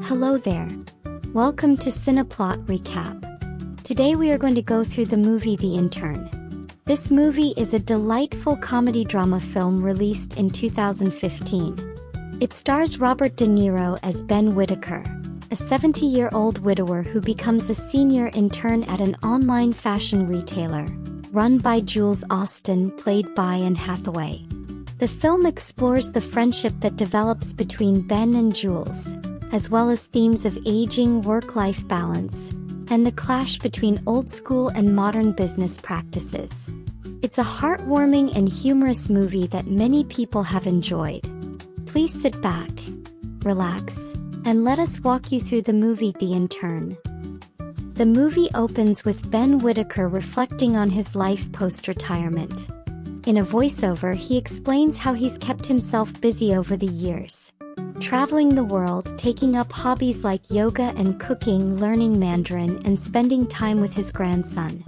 Hello there. Welcome to Cineplot Recap. Today we are going to go through the movie The Intern. This movie is a delightful comedy drama film released in 2015. It stars Robert De Niro as Ben Whitaker, a 70-year-old widower who becomes a senior intern at an online fashion retailer, run by Jules Austen, played by Anne Hathaway. The film explores the friendship that develops between Ben and Jules, as well as themes of aging, work-life balance, and the clash between old-school and modern business practices. It's a heartwarming and humorous movie that many people have enjoyed. Please sit back, relax, and let us walk you through the movie The Intern. The movie opens with Ben Whitaker reflecting on his life post-retirement. In a voiceover, he explains how he's kept himself busy over the years, traveling the world, taking up hobbies like yoga and cooking, learning Mandarin, and spending time with his grandson.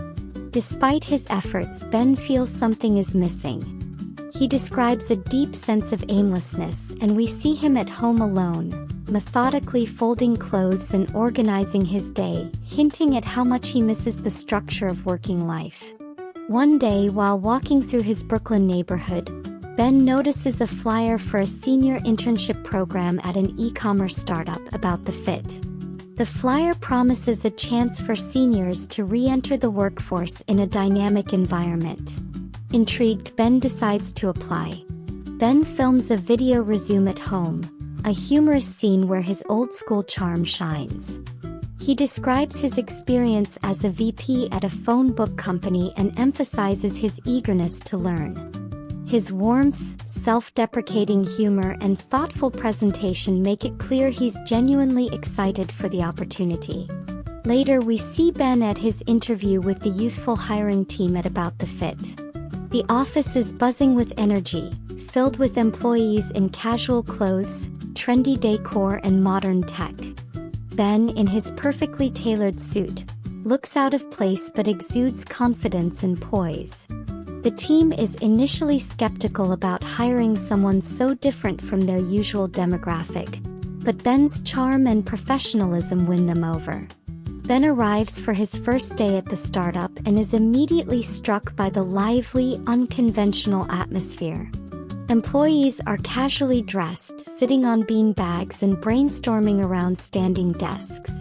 Despite his efforts, Ben feels something is missing. He describes a deep sense of aimlessness, and we see him at home alone, methodically folding clothes and organizing his day, hinting at how much he misses the structure of working life. One day, while walking through his Brooklyn neighborhood, Ben notices a flyer for a senior internship program at an e-commerce startup about the fit. The flyer promises a chance for seniors to re-enter the workforce in a dynamic environment. Intrigued, Ben decides to apply. Ben films a video resume at home, a humorous scene where his old-school charm shines. He describes his experience as a VP at a phone book company and emphasizes his eagerness to learn. His warmth, self-deprecating humor, and thoughtful presentation make it clear he's genuinely excited for the opportunity. Later, we see Ben at his interview with the youthful hiring team at About the Fit. The office is buzzing with energy, filled with employees in casual clothes, trendy decor, and modern tech. Ben, in his perfectly tailored suit, looks out of place but exudes confidence and poise. The team is initially skeptical about hiring someone so different from their usual demographic, but Ben's charm and professionalism win them over. Ben arrives for his first day at the startup and is immediately struck by the lively, unconventional atmosphere. Employees are casually dressed, sitting on bean bags and brainstorming around standing desks.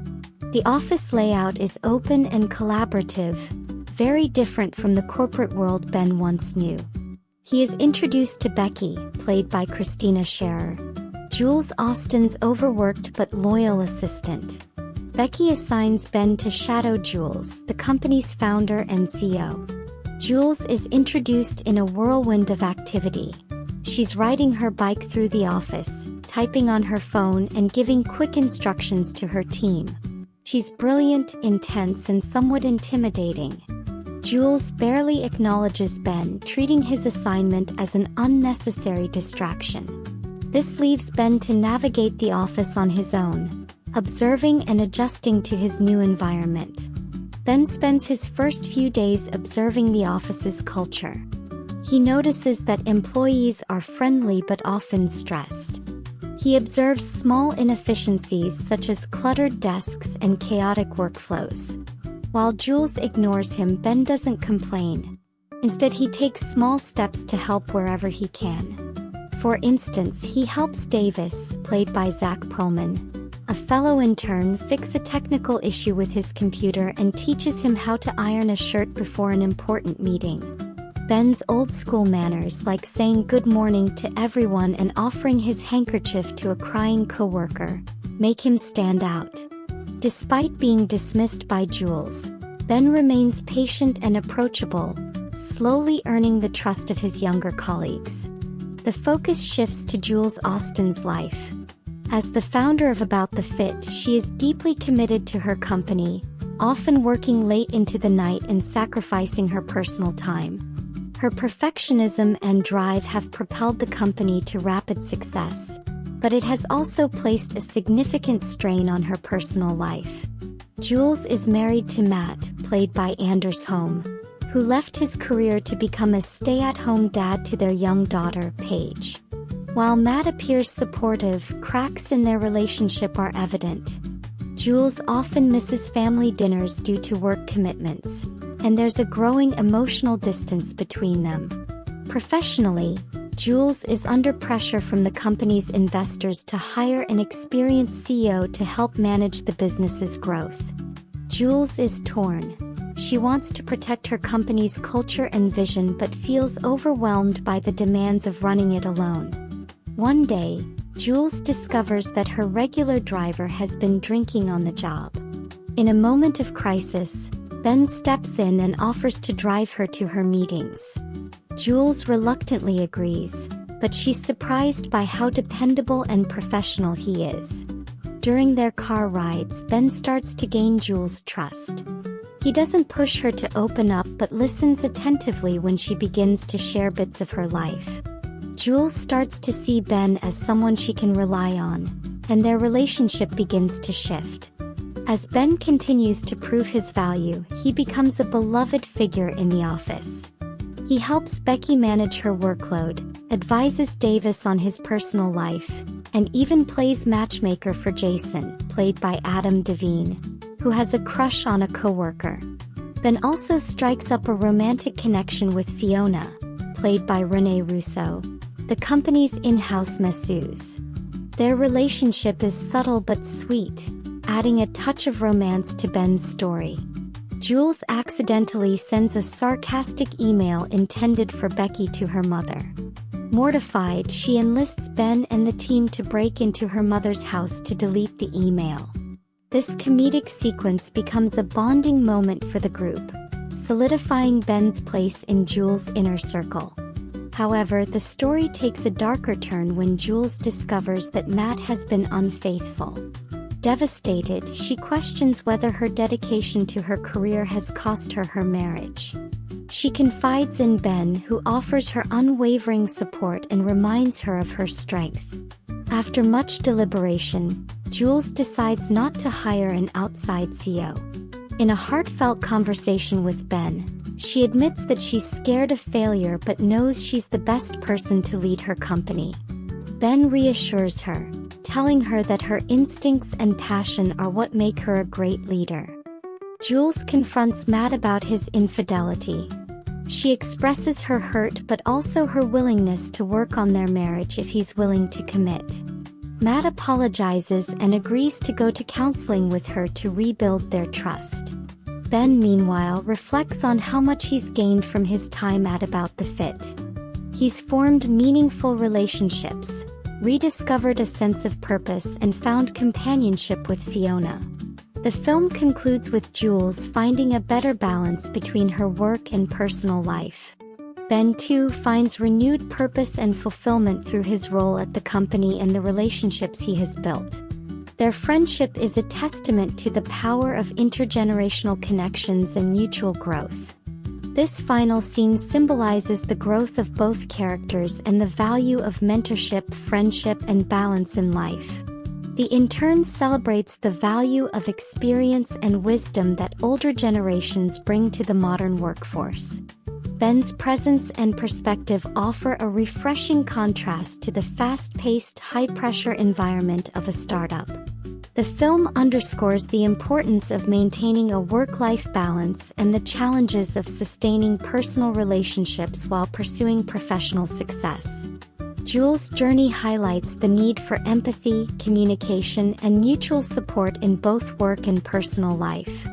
The office layout is open and collaborative, very different from the corporate world Ben once knew. He is introduced to Becky, played by Christina Scherer, Jules Austen's overworked but loyal assistant. Becky assigns Ben to shadow Jules, the company's founder and CEO. Jules is introduced in a whirlwind of activity. She's riding her bike through the office, typing on her phone, and giving quick instructions to her team. She's brilliant, intense, and somewhat intimidating. Jules barely acknowledges Ben, treating his assignment as an unnecessary distraction. This leaves Ben to navigate the office on his own, observing and adjusting to his new environment. Ben spends his first few days observing the office's culture. He notices that employees are friendly but often stressed. He observes small inefficiencies such as cluttered desks and chaotic workflows. While Jules ignores him, Ben doesn't complain. Instead, he takes small steps to help wherever he can. For instance, he helps Davis, played by Zach Perlman, a fellow intern, fix a technical issue with his computer and teaches him how to iron a shirt before an important meeting. Ben's old-school manners, like saying good morning to everyone and offering his handkerchief to a crying coworker, make him stand out. Despite being dismissed by Jules, Ben remains patient and approachable, slowly earning the trust of his younger colleagues. The focus shifts to Jules Austen's life. As the founder of About the Fit, she is deeply committed to her company, often working late into the night and sacrificing her personal time. Her perfectionism and drive have propelled the company to rapid success, but it has also placed a significant strain on her personal life. Jules is married to Matt, played by Anders Holm, who left his career to become a stay-at-home dad to their young daughter, Paige. While Matt appears supportive, cracks in their relationship are evident. Jules often misses family dinners due to work commitments, and there's a growing emotional distance between them. Professionally, Jules is under pressure from the company's investors to hire an experienced CEO to help manage the business's growth. Jules is torn. She wants to protect her company's culture and vision but feels overwhelmed by the demands of running it alone. One day, Jules discovers that her regular driver has been drinking on the job. In a moment of crisis, Ben steps in and offers to drive her to her meetings. Jules reluctantly agrees, but she's surprised by how dependable and professional he is. During their car rides, Ben starts to gain Jules' trust. He doesn't push her to open up but listens attentively when she begins to share bits of her life. Jules starts to see Ben as someone she can rely on, and their relationship begins to shift. As Ben continues to prove his value, he becomes a beloved figure in the office. He helps Becky manage her workload, advises Davis on his personal life, and even plays matchmaker for Jason, played by Adam Devine, who has a crush on a coworker. Ben also strikes up a romantic connection with Fiona, played by Renee Russo, the company's in-house masseuse. Their relationship is subtle but sweet, adding a touch of romance to Ben's story. Jules accidentally sends a sarcastic email intended for Becky to her mother. Mortified, she enlists Ben and the team to break into her mother's house to delete the email. This comedic sequence becomes a bonding moment for the group, solidifying Ben's place in Jules' inner circle. However, the story takes a darker turn when Jules discovers that Matt has been unfaithful. Devastated, she questions whether her dedication to her career has cost her her marriage. She confides in Ben, who offers her unwavering support and reminds her of her strength. After much deliberation, Jules decides not to hire an outside CEO. In a heartfelt conversation with Ben, she admits that she's scared of failure but knows she's the best person to lead her company. Ben reassures her, telling her that her instincts and passion are what make her a great leader. Jules confronts Matt about his infidelity. She expresses her hurt but also her willingness to work on their marriage if he's willing to commit. Matt apologizes and agrees to go to counseling with her to rebuild their trust. Ben, meanwhile, reflects on how much he's gained from his time at About the Fit. He's formed meaningful relationships, rediscovered a sense of purpose, and found companionship with Fiona. The film concludes with Jules finding a better balance between her work and personal life. Ben too finds renewed purpose and fulfillment through his role at the company and the relationships he has built. Their friendship is a testament to the power of intergenerational connections and mutual growth. This final scene symbolizes the growth of both characters and the value of mentorship, friendship, and balance in life. The Intern celebrates the value of experience and wisdom that older generations bring to the modern workforce. Ben's presence and perspective offer a refreshing contrast to the fast-paced, high-pressure environment of a startup. The film underscores the importance of maintaining a work-life balance and the challenges of sustaining personal relationships while pursuing professional success. Jules' journey highlights the need for empathy, communication, and mutual support in both work and personal life.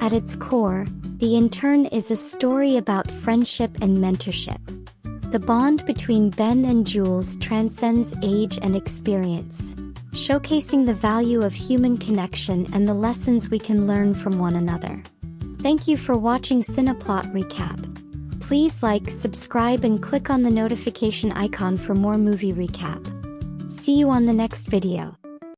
At its core, The Intern is a story about friendship and mentorship. The bond between Ben and Jules transcends age and experience, showcasing the value of human connection and the lessons we can learn from one another. Thank you for watching Cineplot Recap. Please like, subscribe, and click on the notification icon for more movie recap. See you on the next video.